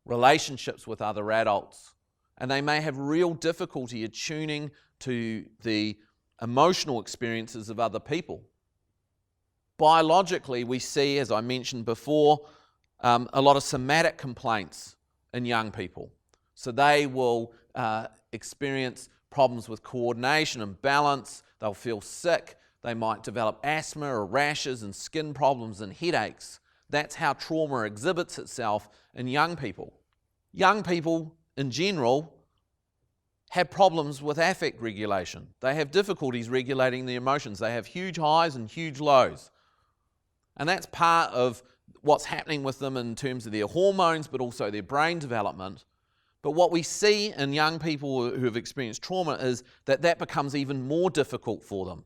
relationships with other adults, and they may have real difficulty attuning to the emotional experiences of other people. Biologically, we see, as I mentioned before, a lot of somatic complaints in young people. So they will experience problems with coordination and balance. They'll feel sick. They might develop asthma or rashes and skin problems and headaches. That's how trauma exhibits itself in young people. Young people, in general, have problems with affect regulation. They have difficulties regulating their emotions. They have huge highs and huge lows. And that's part of what's happening with them in terms of their hormones, but also their brain development. But what we see in young people who have experienced trauma is that that becomes even more difficult for them.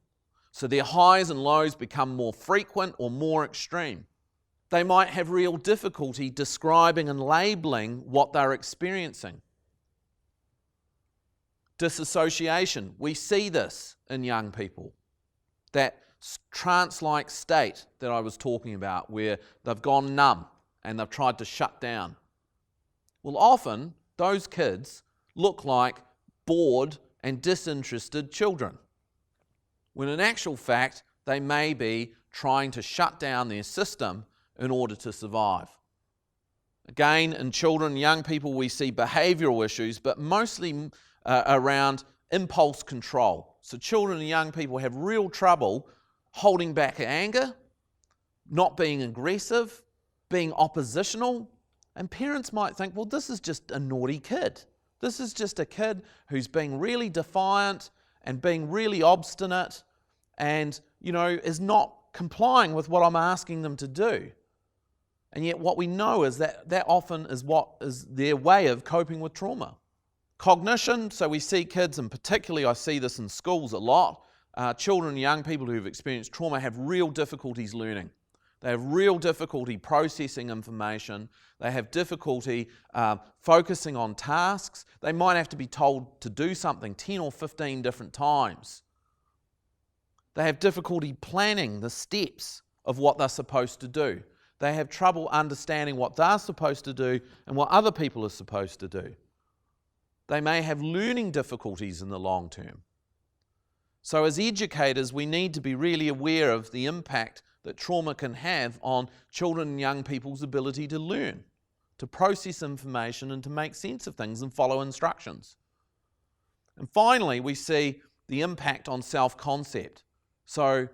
So their highs and lows become more frequent or more extreme. They might have real difficulty describing and labeling what they're experiencing. Dissociation, we see this in young people. That trance-like state that I was talking about, where they've gone numb and they've tried to shut down. Well, often those kids look like bored and disinterested children, when in actual fact they may be trying to shut down their system in order to survive. Again, in children and young people, we see behavioural issues, but mostly around impulse control. So children and young people have real trouble holding back anger, not being aggressive, being oppositional. And parents might think, well, this is just a naughty kid. This is just a kid who's being really defiant and being really obstinate and, is not complying with what I'm asking them to do. And yet what we know is that often is what is their way of coping with trauma. Cognition, so we see kids, and particularly I see this in schools a lot, children and young people who've experienced trauma have real difficulties learning. They have real difficulty processing information. They have difficulty focusing on tasks. They might have to be told to do something 10 or 15 different times. They have difficulty planning the steps of what they're supposed to do. They have trouble understanding what they're supposed to do and what other people are supposed to do. They may have learning difficulties in the long term. So as educators, we need to be really aware of the impact that trauma can have on children and young people's ability to learn, to process information and to make sense of things and follow instructions. And finally, we see the impact on self-concept. So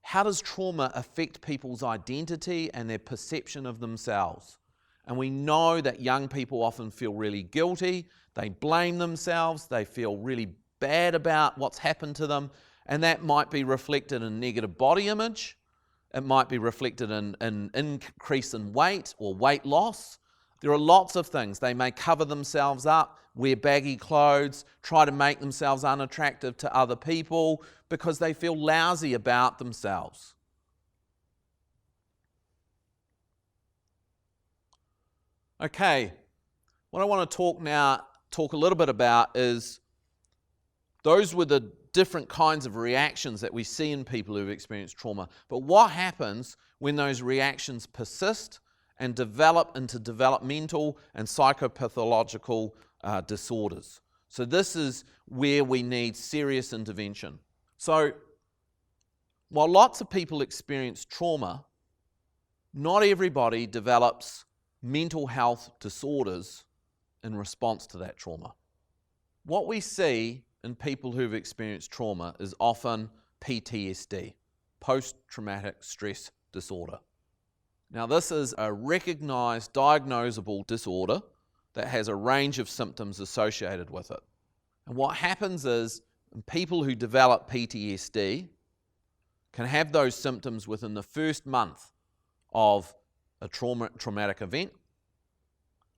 how does trauma affect people's identity and their perception of themselves? And we know that young people often feel really guilty, they blame themselves, they feel really bad about what's happened to them, and that might be reflected in negative body image. It might be reflected in an increase in weight or weight loss. There are lots of things. They may cover themselves up, wear baggy clothes, try to make themselves unattractive to other people because they feel lousy about themselves. Okay, what I want to talk a little bit about is those were the different kinds of reactions that we see in people who've experienced trauma. But what happens when those reactions persist and develop into developmental and psychopathological disorders? So this is where we need serious intervention. So while lots of people experience trauma, not everybody develops mental health disorders in response to that trauma. What we see in people who've experienced trauma is often PTSD, post-traumatic stress disorder. Now this is a recognized, diagnosable disorder that has a range of symptoms associated with it. And what happens is people who develop PTSD can have those symptoms within the first month of a traumatic event,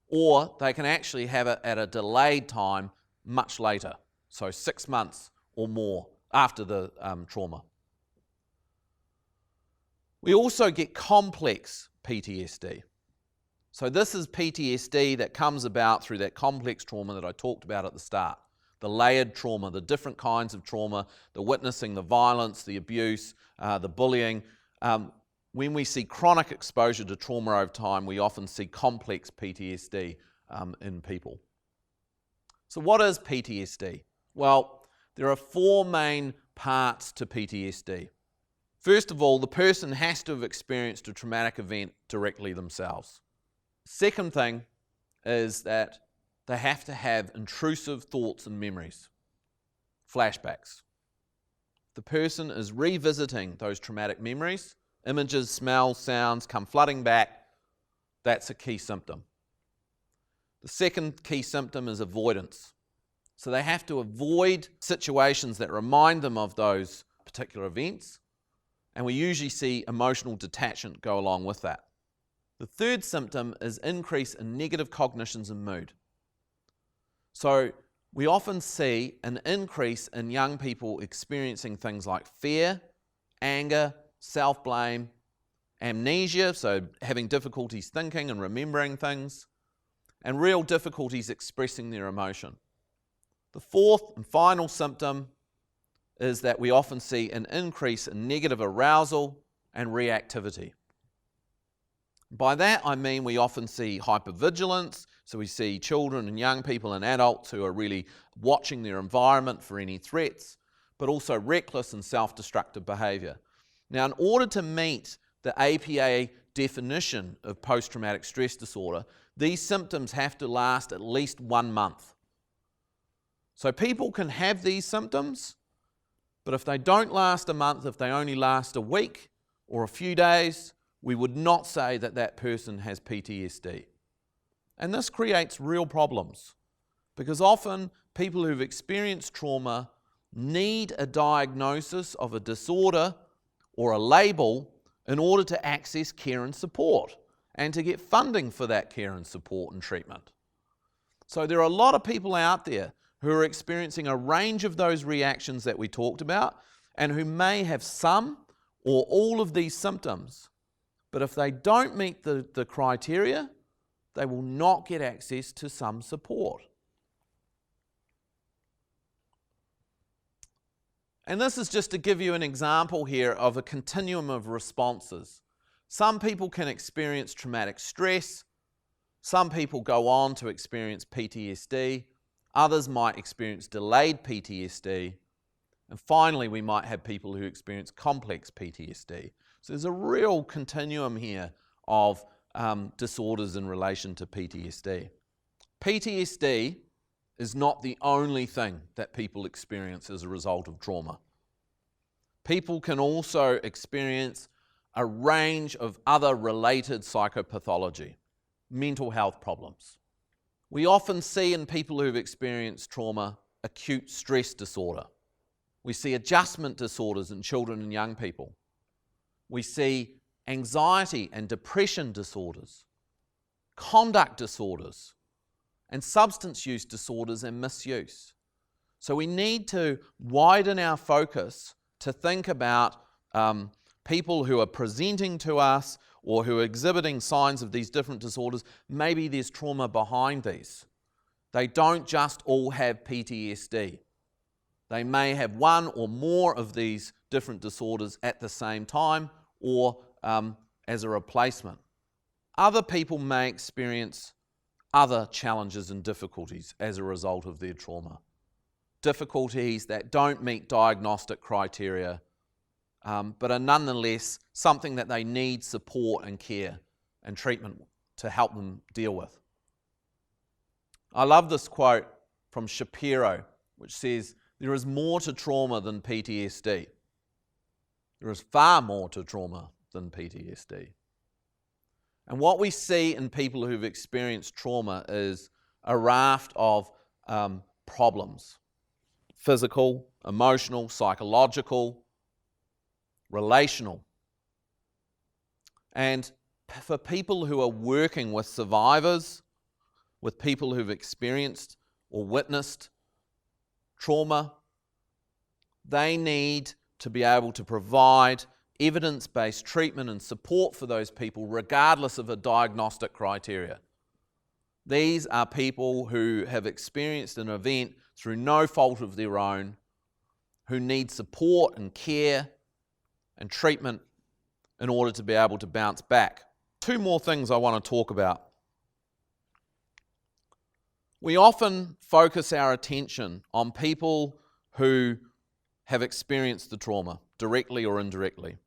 or they can actually have it at a delayed time much later. So 6 months or more after the trauma. We also get complex PTSD. So this is PTSD that comes about through that complex trauma that I talked about at the start. The layered trauma, the different kinds of trauma, the witnessing, the violence, the abuse, the bullying. When we see chronic exposure to trauma over time, we often see complex PTSD in people. So what is PTSD? Well, there are 4 main parts to PTSD. First of all, the person has to have experienced a traumatic event directly themselves. Second thing is that they have to have intrusive thoughts and memories, flashbacks. The person is revisiting those traumatic memories, images, smells, sounds come flooding back. That's a key symptom. The second key symptom is avoidance. So they have to avoid situations that remind them of those particular events, and we usually see emotional detachment go along with that. The third symptom is increase in negative cognitions and mood. So we often see an increase in young people experiencing things like fear, anger, self-blame, amnesia, so having difficulties thinking and remembering things, and real difficulties expressing their emotion. The fourth and final symptom is that we often see an increase in negative arousal and reactivity. By that I mean we often see hypervigilance, so we see children and young people and adults who are really watching their environment for any threats, but also reckless and self-destructive behaviour. Now, in order to meet the APA definition of post-traumatic stress disorder, these symptoms have to last at least 1 month. So people can have these symptoms, but if they don't last a month, if they only last a week or a few days, we would not say that that person has PTSD. And this creates real problems, because often people who've experienced trauma need a diagnosis of a disorder or a label in order to access care and support and to get funding for that care and support and treatment. So there are a lot of people out there who are experiencing a range of those reactions that we talked about and who may have some or all of these symptoms. But if they don't meet the criteria, they will not get access to some support. And this is just to give you an example here of a continuum of responses. Some people can experience traumatic stress. Some people go on to experience PTSD. Others might experience delayed PTSD. And finally, we might have people who experience complex PTSD. So there's a real continuum here of disorders in relation to PTSD. PTSD is not the only thing that people experience as a result of trauma. People can also experience a range of other related psychopathology, mental health problems. We often see in people who've experienced trauma acute stress disorder. We see adjustment disorders in children and young people. We see anxiety and depression disorders, conduct disorders, and substance use disorders and misuse. So we need to widen our focus to think about people who are presenting to us or who are exhibiting signs of these different disorders. Maybe there's trauma behind these. They don't just all have PTSD. They may have one or more of these different disorders at the same time or as a replacement. Other people may experience other challenges and difficulties as a result of their trauma. Difficulties that don't meet diagnostic criteria, but are nonetheless something that they need support and care and treatment to help them deal with. I love this quote from Shapiro, which says, "There is more to trauma than PTSD. There is far more to trauma than PTSD." And what we see in people who've experienced trauma is a raft of problems. Physical, emotional, psychological, relational. And for people who are working with survivors, with people who've experienced or witnessed trauma, they need to be able to provide evidence-based treatment and support for those people regardless of a diagnostic criteria. These are people who have experienced an event through no fault of their own, who need support and care and treatment in order to be able to bounce back. Two more things I want to talk about. We often focus our attention on people who have experienced the trauma, directly or indirectly.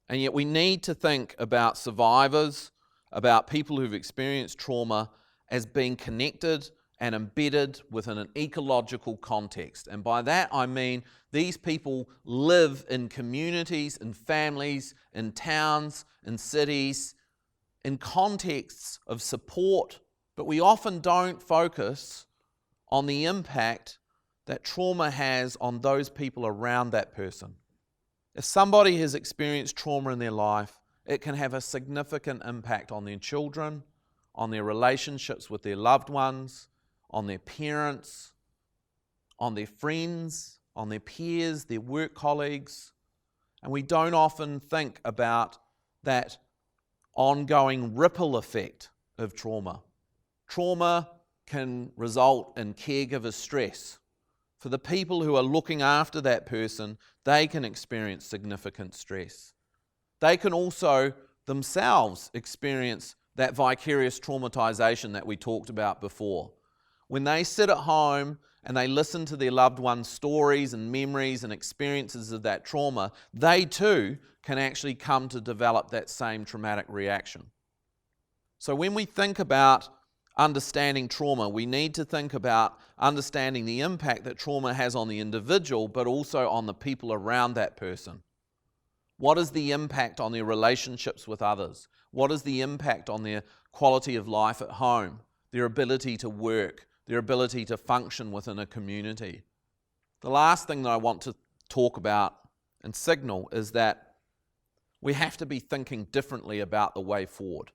And yet we need to think about survivors, about people who've experienced trauma as being connected and embedded within an ecological context. And by that I mean these people live in communities, in families, in towns, in cities, in contexts of support, but we often don't focus on the impact that trauma has on those people around that person. If somebody has experienced trauma in their life, it can have a significant impact on their children, on their relationships with their loved ones, on their parents, on their friends, on their peers, their work colleagues. And we don't often think about that ongoing ripple effect of trauma. Trauma can result in caregiver stress. For the people who are looking after that person, they can experience significant stress. They can also themselves experience that vicarious traumatization that we talked about before, When they sit at home and they listen to their loved ones' stories and memories and experiences of that trauma, they too can actually come to develop that same traumatic reaction. So when we think about understanding trauma, we need to think about understanding the impact that trauma has on the individual, but also on the people around that person. What is the impact on their relationships with others? What is the impact on their quality of life at home, their ability to work, their ability to function within a community? The last thing that I want to talk about and signal is that we have to be thinking differently about the way forward.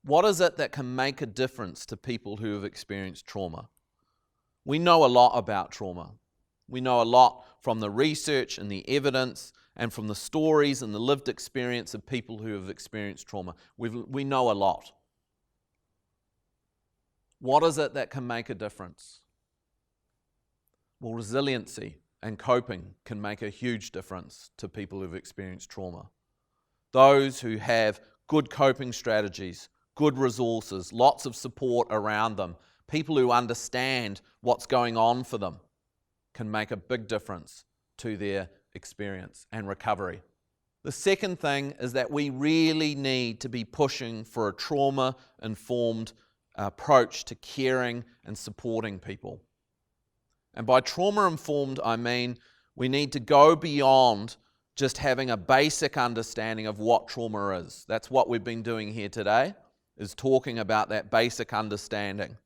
What is it that can make a difference to people who have experienced trauma? We know a lot about trauma. We know a lot from the research and the evidence and from the stories and the lived experience of people who have experienced trauma. We know a lot. What is it that can make a difference? Well, resiliency and coping can make a huge difference to people who have experienced trauma. Those who have good coping strategies, good resources, lots of support around them, people who understand what's going on for them, can make a big difference to their experience and recovery. The second thing is that we really need to be pushing for a trauma-informed approach to caring and supporting people. And by trauma-informed, I mean we need to go beyond just having a basic understanding of what trauma is. That's what we've been doing here today, is talking about that basic understanding.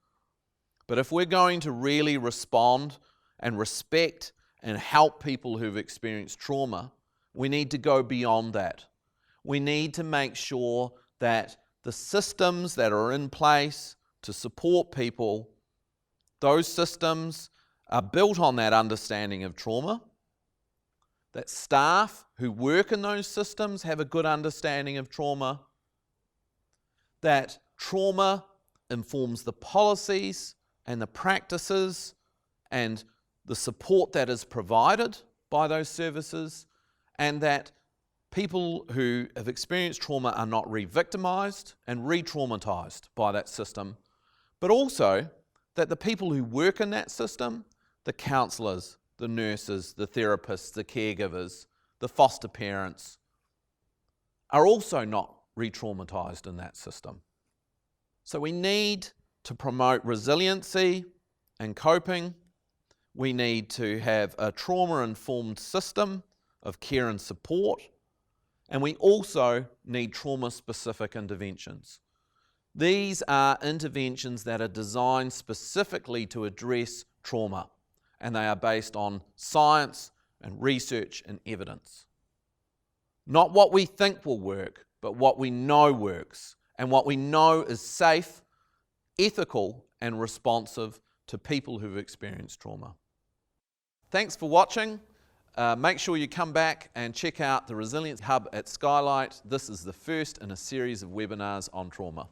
But if we're going to really respond and respect and help people who've experienced trauma, we need to go beyond that. We need to make sure that the systems that are in place to support people, those systems are built on that understanding of trauma, that staff who work in those systems have a good understanding of trauma, that trauma informs the policies and the practices and the support that is provided by those services, and that people who have experienced trauma are not re-victimized and re-traumatized by that system, but also that the people who work in that system, the counsellors, the nurses, the therapists, the caregivers, the foster parents, are also not re-traumatized in that system. So we need to promote resiliency and coping. We need to have a trauma-informed system of care and support, and we also need trauma-specific interventions. These are interventions that are designed specifically to address trauma, and they are based on science and research and evidence. Not what we think will work, but what we know works, and what we know is safe, ethical, and responsive to people who've experienced trauma. Thanks for watching. Make sure you come back and check out the Resilience Hub at Skylight. This is the first in a series of webinars on trauma.